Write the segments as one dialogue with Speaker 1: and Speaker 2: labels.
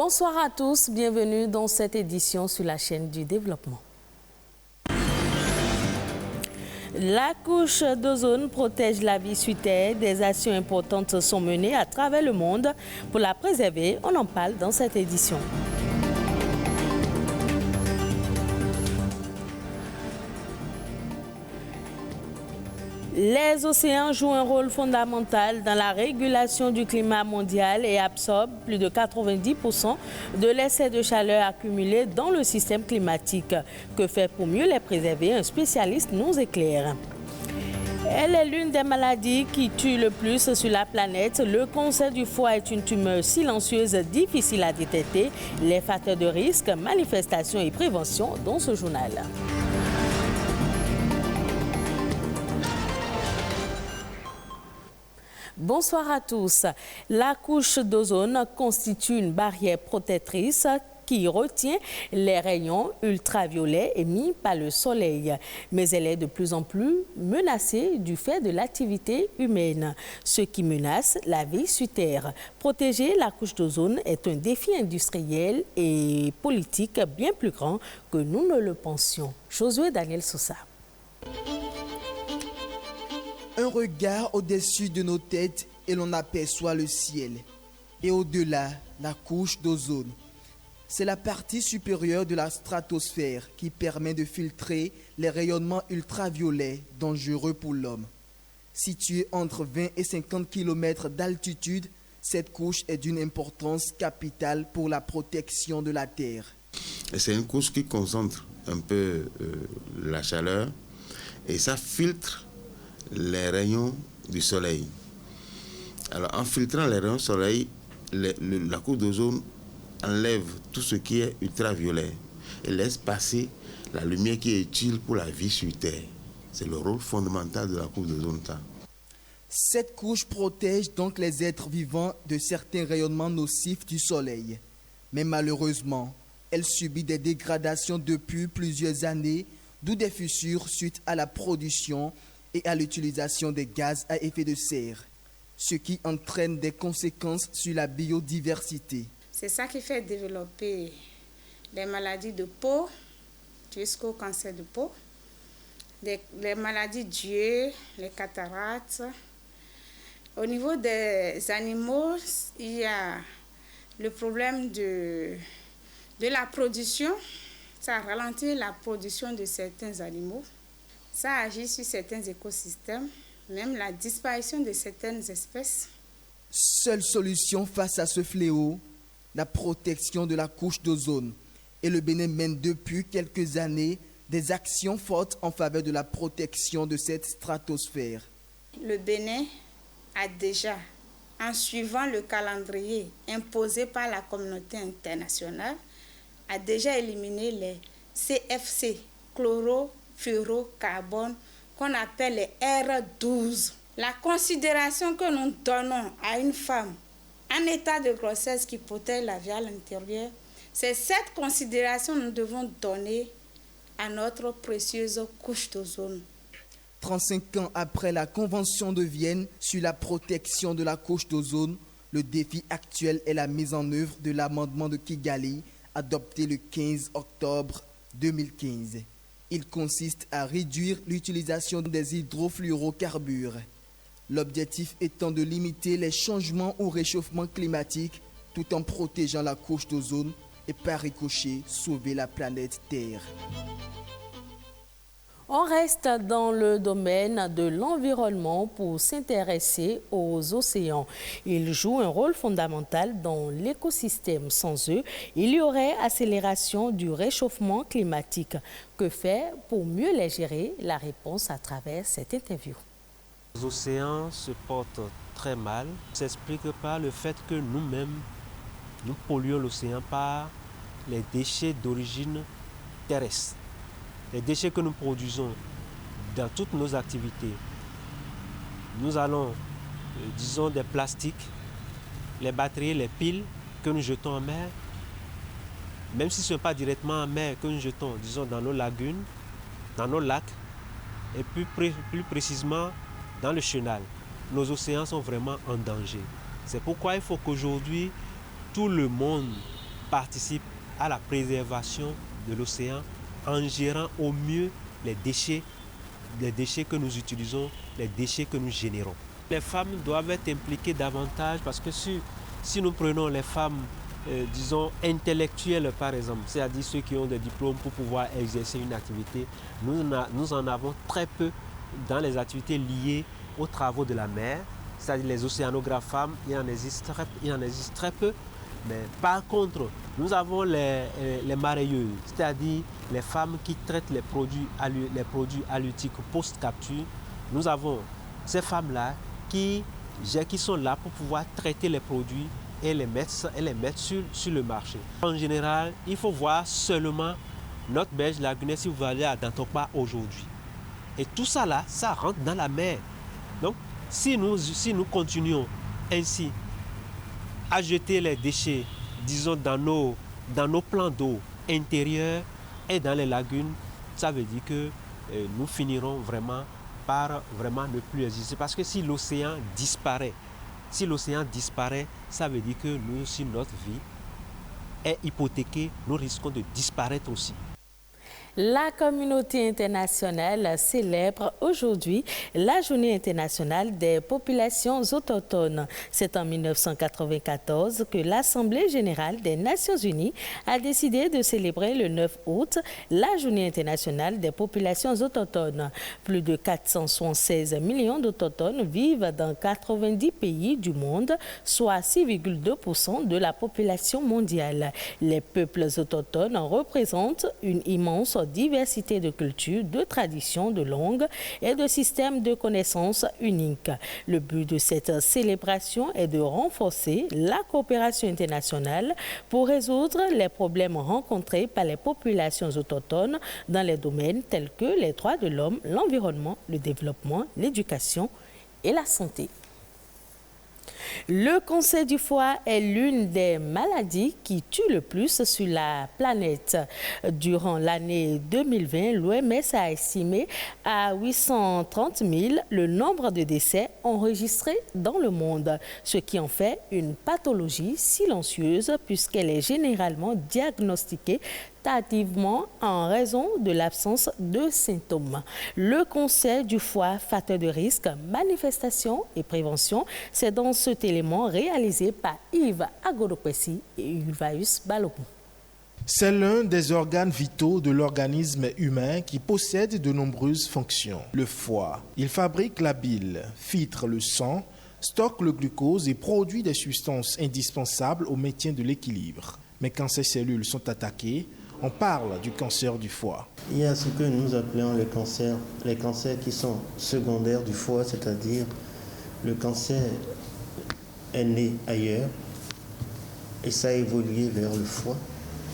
Speaker 1: Bonsoir à tous, bienvenue dans cette édition sur la chaîne du développement. La couche d'ozone protège la vie sur Terre. Des actions importantes sont menées à travers le monde pour la préserver. On en parle dans cette édition. Les océans jouent un rôle fondamental dans la régulation du climat mondial et absorbent plus de 90% de l'excès de chaleur accumulé dans le système climatique. Que faire pour mieux les préserver? Un spécialiste nous éclaire. Elle est l'une des maladies qui tuent le plus sur la planète. Le cancer du foie est une tumeur silencieuse difficile à détecter. Les facteurs de risque, manifestations et prévention dans ce journal. Bonsoir à tous. La couche d'ozone constitue une barrière protectrice qui retient les rayons ultraviolets émis par le soleil. Mais elle est de plus en plus menacée du fait de l'activité humaine, ce qui menace la vie sur Terre. Protéger la couche d'ozone est un défi industriel et politique bien plus grand que nous ne le pensions. Josué Daniel Sousa.
Speaker 2: Un regard au-dessus de nos têtes et l'on aperçoit le ciel. Et au-delà, la couche d'ozone. C'est la partie supérieure de la stratosphère qui permet de filtrer les rayonnements ultraviolets dangereux pour l'homme. Située entre 20 et 50 km d'altitude, cette couche est d'une importance capitale pour la protection de la Terre.
Speaker 3: C'est une couche qui concentre un peu la chaleur et ça filtre les rayons du soleil. Alors en filtrant les rayons du soleil, la couche d'ozone enlève tout ce qui est ultraviolet et laisse passer la lumière qui est utile pour la vie sur Terre. C'est le rôle fondamental de la couche d'ozone.
Speaker 2: Cette couche protège donc les êtres vivants de certains rayonnements nocifs du soleil. Mais malheureusement, elle subit des dégradations depuis plusieurs années, d'où des fissures suite à la production et à l'utilisation des gaz à effet de serre, ce qui entraîne des conséquences sur la biodiversité.
Speaker 4: C'est ça qui fait développer les maladies de peau, jusqu'au cancer de peau, les maladies d'yeux, les cataractes. Au niveau des animaux, il y a le problème de la production. Ça ralentit la production de certains animaux. Ça agit sur certains écosystèmes, même la disparition de certaines espèces.
Speaker 2: Seule solution face à ce fléau, la protection de la couche d'ozone. Et le Bénin mène depuis quelques années des actions fortes en faveur de la protection de cette stratosphère.
Speaker 4: Le Bénin a déjà, en suivant le calendrier imposé par la communauté internationale, a déjà éliminé les CFC, chlorofluorocarbone, qu'on appelle les R12. La considération que nous donnons à une femme en état de grossesse qui protège la vie à l'intérieur, c'est cette considération que nous devons donner à notre précieuse couche d'ozone.
Speaker 2: 35 ans après la Convention de Vienne sur la protection de la couche d'ozone, le défi actuel est la mise en œuvre de l'amendement de Kigali adopté le 15 octobre 2015. Il consiste à réduire l'utilisation des hydrofluorocarbures. L'objectif étant de limiter les changements au réchauffement climatique tout en protégeant la couche d'ozone et par ricochet sauver la planète Terre.
Speaker 1: On reste dans le domaine de l'environnement pour s'intéresser aux océans. Ils jouent un rôle fondamental dans l'écosystème. Sans eux, il y aurait accélération du réchauffement climatique. Que faire pour mieux les gérer? La réponse à travers cette interview.
Speaker 5: Les océans se portent très mal. Ça s'explique par le fait que nous-mêmes, nous polluons l'océan par les déchets d'origine terrestre. Les déchets que nous produisons dans toutes nos activités. Nous allons, disons, des plastiques, les batteries, les piles que nous jetons en mer, même si ce n'est pas directement en mer que nous jetons, disons, dans nos lagunes, dans nos lacs, et plus précisément dans le chenal. Nos océans sont vraiment en danger. C'est pourquoi il faut qu'aujourd'hui, tout le monde participe à la préservation de l'océan en gérant au mieux les déchets que nous utilisons, les déchets que nous générons. Les femmes doivent être impliquées davantage parce que si nous prenons les femmes, disons, intellectuelles par exemple, c'est-à-dire ceux qui ont des diplômes pour pouvoir exercer une activité, nous en avons très peu dans les activités liées aux travaux de la mer, c'est-à-dire les océanographes femmes, il en existe très peu. Mais par contre, nous avons les mareyeuses, c'est-à-dire les femmes qui traitent les produits halieutiques post-capture. Nous avons ces femmes-là qui sont là pour pouvoir traiter les produits et les mettre sur le marché. En général, il faut voir seulement notre berge lagunaire si vous allez à Dantokpa aujourd'hui. Et tout ça là, ça rentre dans la mer. Donc, si nous continuons ainsi à jeter les déchets, disons, dans nos plans d'eau intérieurs et dans les lagunes, ça veut dire que nous finirons vraiment par ne plus exister. Parce que si l'océan disparaît, ça veut dire que nous aussi, notre vie est hypothéquée, nous risquons de disparaître aussi.
Speaker 1: La communauté internationale célèbre aujourd'hui la Journée internationale des populations autochtones. C'est en 1994 que l'Assemblée générale des Nations unies a décidé de célébrer le 9 août la Journée internationale des populations autochtones. Plus de 476 millions d'autochtones vivent dans 90 pays du monde, soit 6,2% de la population mondiale. Les peuples autochtones représentent une immense diversité de cultures, de traditions, de langues et de systèmes de connaissances uniques. Le but de cette célébration est de renforcer la coopération internationale pour résoudre les problèmes rencontrés par les populations autochtones dans les domaines tels que les droits de l'homme, l'environnement, le développement, l'éducation et la santé. Le cancer du foie est l'une des maladies qui tue le plus sur la planète. Durant l'année 2020, l'OMS a estimé à 830 000 le nombre de décès enregistrés dans le monde, ce qui en fait une pathologie silencieuse puisqu'elle est généralement diagnostiquée tardivement en raison de l'absence de symptômes. Le cancer du foie, facteur de risque, manifestation et prévention, c'est dans cet élément réalisé par Yves Agodopessi et Ulvaeus Balogun.
Speaker 6: C'est l'un des organes vitaux de l'organisme humain qui possède de nombreuses fonctions. Le foie, il fabrique la bile, filtre le sang, stocke le glucose et produit des substances indispensables au maintien de l'équilibre. Mais quand ces cellules sont attaquées, on parle du cancer du foie.
Speaker 7: Il y a ce que nous appelons les cancers qui sont secondaires du foie, c'est-à-dire le cancer est né ailleurs et ça a évolué vers le foie.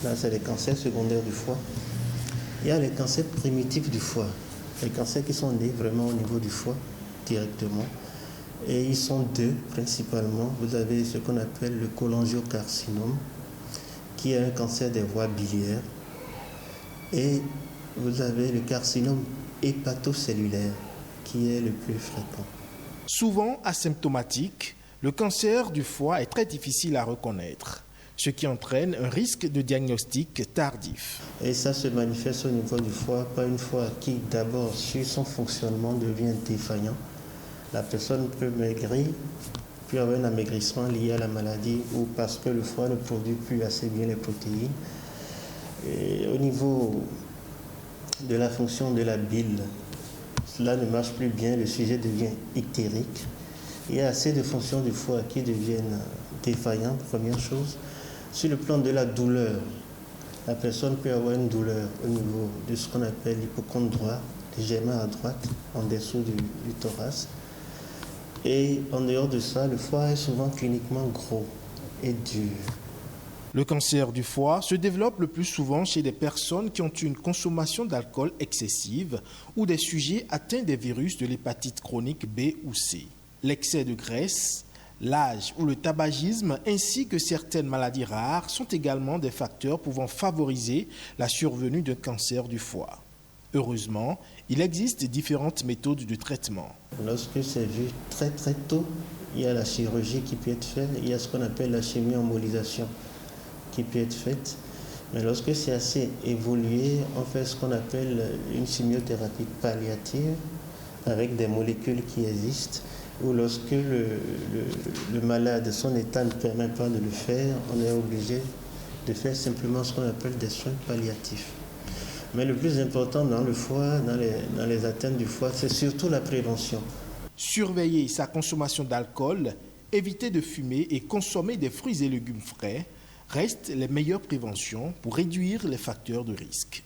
Speaker 7: Là, c'est les cancers secondaires du foie. Il y a les cancers primitifs du foie, les cancers qui sont nés vraiment au niveau du foie directement. Et ils sont deux principalement. Vous avez ce qu'on appelle le cholangiocarcinome, qui est un cancer des voies biliaires. Et vous avez le carcinome hépatocellulaire, qui est le plus fréquent.
Speaker 6: Souvent asymptomatique, le cancer du foie est très difficile à reconnaître, ce qui entraîne un risque de diagnostic tardif.
Speaker 7: Et ça se manifeste au niveau du foie par une foie qui, d'abord, sur son fonctionnement, devient défaillant. La personne peut maigrir, puis avoir un amaigrissement lié à la maladie ou parce que le foie ne produit plus assez bien les protéines. Et au niveau de la fonction de la bile, cela ne marche plus bien, le sujet devient ictérique. Il y a assez de fonctions du foie qui deviennent défaillantes, première chose. Sur le plan de la douleur, la personne peut avoir une douleur au niveau de ce qu'on appelle l'hypocondre droit, légèrement à droite, en dessous du thorax. Et en dehors de ça, le foie est souvent cliniquement gros et dur.
Speaker 6: Le cancer du foie se développe le plus souvent chez des personnes qui ont une consommation d'alcool excessive ou des sujets atteints des virus de l'hépatite chronique B ou C. L'excès de graisse, l'âge ou le tabagisme ainsi que certaines maladies rares sont également des facteurs pouvant favoriser la survenue d'un cancer du foie. Heureusement, il existe différentes méthodes de traitement.
Speaker 7: Lorsque c'est vu très très tôt, il y a la chirurgie qui peut être faite, il y a ce qu'on appelle la chimio-embolisation, qui peut être faite. Mais lorsque c'est assez évolué, on fait ce qu'on appelle une chimiothérapie palliative avec des molécules qui existent, ou lorsque le malade, son état ne permet pas de le faire, on est obligé de faire simplement ce qu'on appelle des soins palliatifs. Mais le plus important dans le foie, dans les atteintes du foie, c'est surtout la prévention.
Speaker 6: Surveiller sa consommation d'alcool, éviter de fumer et consommer des fruits et légumes frais restent les meilleures préventions pour réduire les facteurs de risque.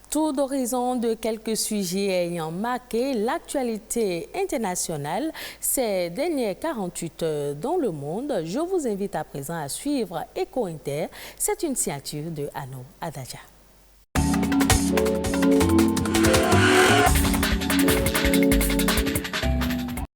Speaker 1: Tour d'horizon de quelques sujets ayant marqué l'actualité internationale ces dernières 48 heures dans le monde. Je vous invite à présent à suivre Eco Inter. C'est une signature de Ano Adaja.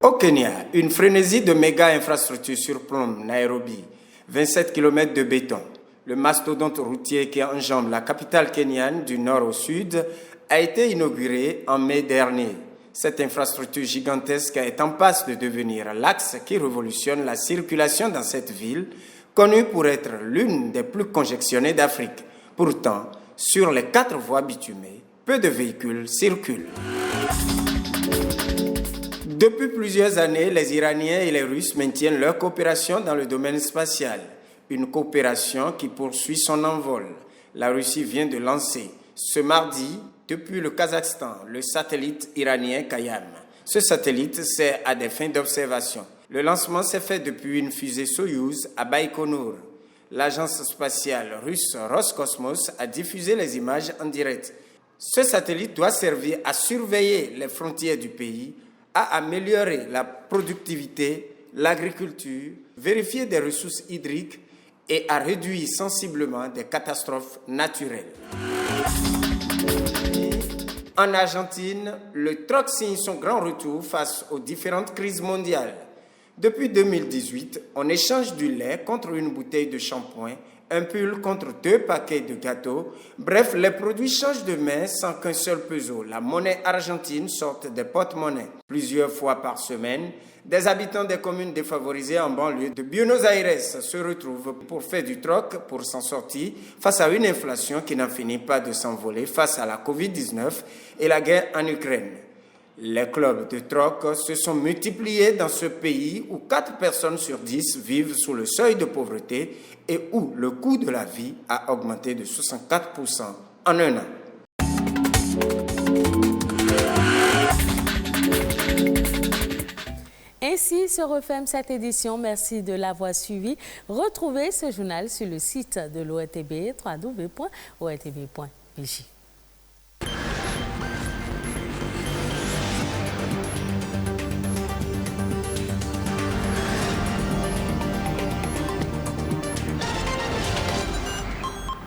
Speaker 8: Au Kenya, une frénésie de méga-infrastructures surplombe Nairobi, 27 km de béton. Le mastodonte routier qui enjambe la capitale kenyane du nord au sud a été inauguré en mai dernier. Cette infrastructure gigantesque est en passe de devenir l'axe qui révolutionne la circulation dans cette ville, connue pour être l'une des plus congestionnées d'Afrique. Pourtant, sur les 4 voies bitumées, peu de véhicules circulent. Depuis plusieurs années, les Iraniens et les Russes maintiennent leur coopération dans le domaine spatial. Une coopération qui poursuit son envol. La Russie vient de lancer ce mardi, depuis le Kazakhstan, le satellite iranien Kayam. Ce satellite sert à des fins d'observation. Le lancement s'est fait depuis une fusée Soyouz à Baïkonour. L'agence spatiale russe Roscosmos a diffusé les images en direct. Ce satellite doit servir à surveiller les frontières du pays, à améliorer la productivité, l'agriculture, vérifier des ressources hydriques et à réduire sensiblement des catastrophes naturelles. En Argentine, le troc signe son grand retour face aux différentes crises mondiales. Depuis 2018, on échange du lait contre une bouteille de shampoing, un pull contre 2 paquets de gâteaux. Bref, les produits changent de main sans qu'un seul peso. La monnaie argentine sort des porte-monnaies. Plusieurs fois par semaine, des habitants des communes défavorisées en banlieue de Buenos Aires se retrouvent pour faire du troc pour s'en sortir face à une inflation qui n'en finit pas de s'envoler face à la Covid-19 et la guerre en Ukraine. Les clubs de troc se sont multipliés dans ce pays où 4 personnes sur 10 vivent sous le seuil de pauvreté et où le coût de la vie a augmenté de 64% en un an.
Speaker 1: Ainsi se referme cette édition. Merci de l'avoir suivi. Retrouvez ce journal sur le site de l'ORTB, www.ortb.bj.